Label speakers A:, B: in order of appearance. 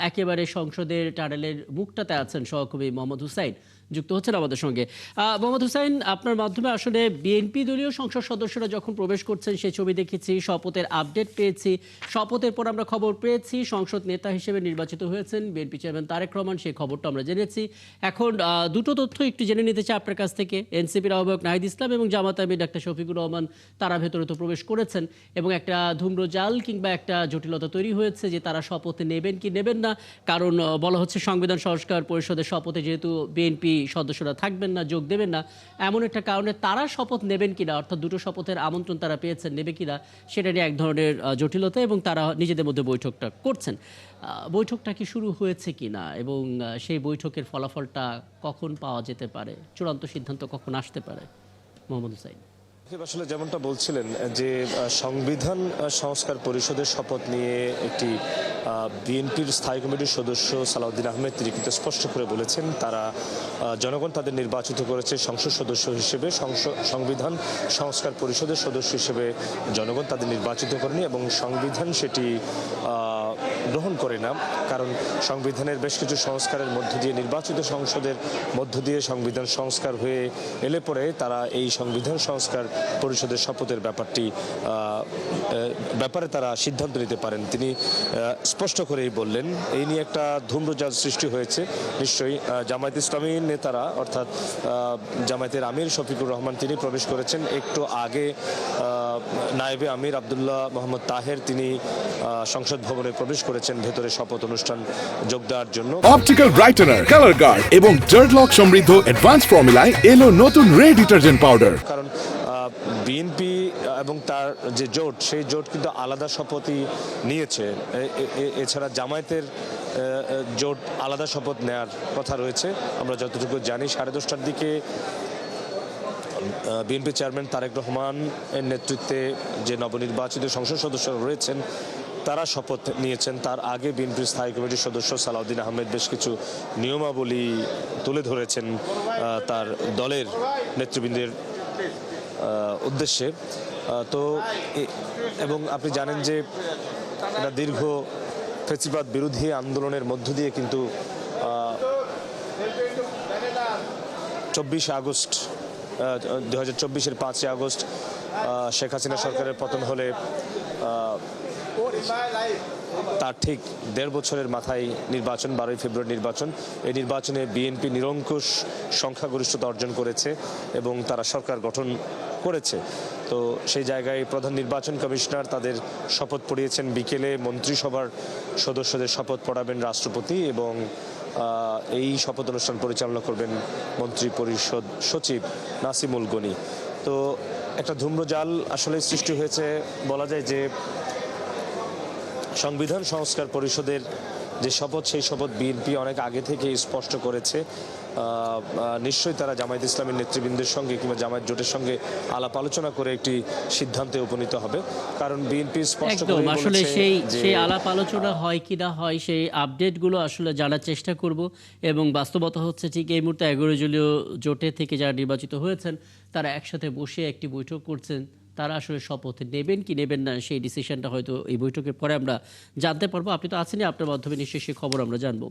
A: একেবারে সংসদের টানেলের মুখটাতে আছেন সহকর্মী মোহাম্মদ হুসাইন যুক্ত হচ্ছেন আমাদের সঙ্গে। মোহাম্মদ হুসাইন, আপনার মাধ্যমে আসলে বিএনপি দলীয় সংসদ সদস্যরা যখন প্রবেশ করছেন সেই ছবি দেখেছি, শপথের আপডেট পেয়েছি। শপথের পর আমরা খবর পেয়েছি সংসদ নেতা হিসেবে নির্বাচিত হয়েছেন বিএনপি চেয়ারম্যান তারেক রহমান, সেই খবরটা আমরা জেনেছি। এখন দুটো তথ্য একটু জেনে নিতে চাই আপনার কাছ থেকে। এনসিপির আহ্বায়ক নাহিদ ইসলাম এবং জামাত আমির ডাক্তার শফিকুর রহমান তারা ভেতরে তো প্রবেশ করেছেন এবং একটা ধূম্রজাল কিংবা একটা জটিলতা তৈরি হয়েছে যে তারা শপথ নেবেন কি নেবেন না। কারণ বলা হচ্ছে সংবিধান সংস্কার পরিষদের শপথে যেহেতু বিএনপি সদস্যরা থাকবেন না, যোগ দেবেন না, এমন একটা কারণে তারা শপথ নেবেন কিনা, অর্থাৎ দুটো শপথের আমন্ত্রণ তারা পেয়েছেন, নেবে কিনা সেটা নিয়ে এক ধরনের জটিলতা এবং তারা নিজেদের মধ্যে বৈঠকটা করছেন। বৈঠকটা কি শুরু হয়েছে কিনা এবং সেই বৈঠকের ফলাফলটা কখন পাওয়া যেতে পারে, চূড়ান্ত সিদ্ধান্ত কখন আসতে পারে? মোহাম্মদ হুসাইন
B: আসলে যেমনটা বলছিলেন যে সংবিধান সংস্কার পরিষদের শপথ নিয়ে একটি বিএনপির স্থায়ী কমিটির সদস্য সালাউদ্দিন আহমেদ তিনি কিন্তু স্পষ্ট করে বলেছেন তারা জনগণ তাদের নির্বাচিত করেছে সংসদ সদস্য হিসেবে, সংবিধান সংস্কার পরিষদের সদস্য হিসেবে জনগণ তাদের নির্বাচিত করেনি এবং সংবিধান সেটি গ্রহণ করে না। কারণ সংবিধানের বেশ কিছু সংস্কারের মধ্য দিয়ে নির্বাচিত সংসদের মধ্য দিয়ে সংবিধান সংস্কার হয়ে এলে পরে তারা এই সংবিধান সংস্কার পরিষদের শপথের ব্যাপারে তারা সিদ্ধান্ত নিতে পারেন। তিনি স্পষ্ট করেই বললেন এই নিয়ে একটা ধূম্রজাল সৃষ্টি হয়েছে। নিশ্চয়ই জামায়াত ইসলামী নেতারা অর্থাৎ জামায়াতের আমির শফিকুর রহমান তিনি প্রবেশ করেছেন একটু আগে। নায়েবে আমির আব্দুল্লাহ মোহাম্মদ তাহের তিনি সংসদ ভবনে প্রবেশ করেছেন ভেতরে শপথ অনুষ্ঠান যোগ দেওয়ার জন্য।
C: অপটিক্যাল ব্রাইটেনার, কালার গার্ড এবং ডার্ট লক সমৃদ্ধ অ্যাডভান্স ফর্মুলায় এলো নতুন রে ডিটারজেন্ট পাউডার।
B: কারণ বিএনপি এবং তার যে জোট সেই জোট কিন্তু আলাদা শপথই নিয়েছে। এছাড়া জামায়াতের জোট আলাদা শপথ নেয়ার কথা রয়েছে। আমরা যতটুকু জানি 10:30টার দিকে বিএনপি চেয়ারম্যান তারেক রহমান এর নেতৃত্বে যে নবনির্বাচিত সংসদ সদস্যরা রয়েছেন তারা শপথ নিয়েছেন। তার আগে বিএনপির স্থায়ী কমিটির সদস্য সালাউদ্দিন আহমেদ বেশ কিছু নিয়মাবলী তুলে ধরেছেন তার দলের নেতৃবৃন্দের উদ্দেশ্যে। তো এবং আপনি জানেন যে একটা দীর্ঘ ফ্যাসিবাদ বিরোধী আন্দোলনের মধ্য দিয়ে কিন্তু 24 আগস্ট 2024-এর 5 আগস্ট শেখ হাসিনা সরকারের পতন হলে তার ঠিক 1.5 বছরের মাথায় নির্বাচন, 12 ফেব্রুয়ারি নির্বাচন। এই নির্বাচনে বিএনপি নিরঙ্কুশ সংখ্যাগরিষ্ঠতা অর্জন করেছে এবং তারা সরকার গঠন করেছে। তো সেই জায়গায় প্রধান নির্বাচন কমিশনার তাদের শপথ পড়িয়েছেন বিকেলে। মন্ত্রিসভার সদস্যদের শপথ পড়াবেন রাষ্ট্রপতি এবং এই শপথ অনুষ্ঠান পরিচালনা করবেন মন্ত্রী পরিষদ সচিব নাসিমুল গনি। তো একটা ধূম্রজাল আসলে সৃষ্টি হয়েছে। বলা যায় যে সংবিধান সংস্কার পরিষদের যে শপথ সেই শপথ বিএনপি অনেক আগে থেকে স্পষ্ট করেছে। নিশ্চয়ই তারা জামায়াত ইসলামের নেতৃবৃন্দের সঙ্গে কিংবা জামায়াত জোটের সঙ্গে আলাপ আলোচনা করে একটি সিদ্ধান্তে উপনীত হবে। কারণ বিএনপি স্পষ্ট করে বলেছে
A: আসলে সেই আলাপ আলোচনা হয় কি না হয় সেই আপডেটগুলো আসলে জানার চেষ্টা করব। এবং বাস্তবতা হচ্ছে ঠিক এই মুহূর্তে 11 দলীয় জোটে থেকে যারা নির্বাচিত হয়েছেন তারা একসাথে বসে একটি বৈঠক করছেন। তারা আসলে শপথ নেবেন কি নেবেন না সেই ডিসিশনটা হয়তো এই বৈঠকের পরে আমরা জানতে পারবো। আপনি তো আছেনই, আপনার মাধ্যমে নিশ্চয়ই সেই খবর আমরা জানবো।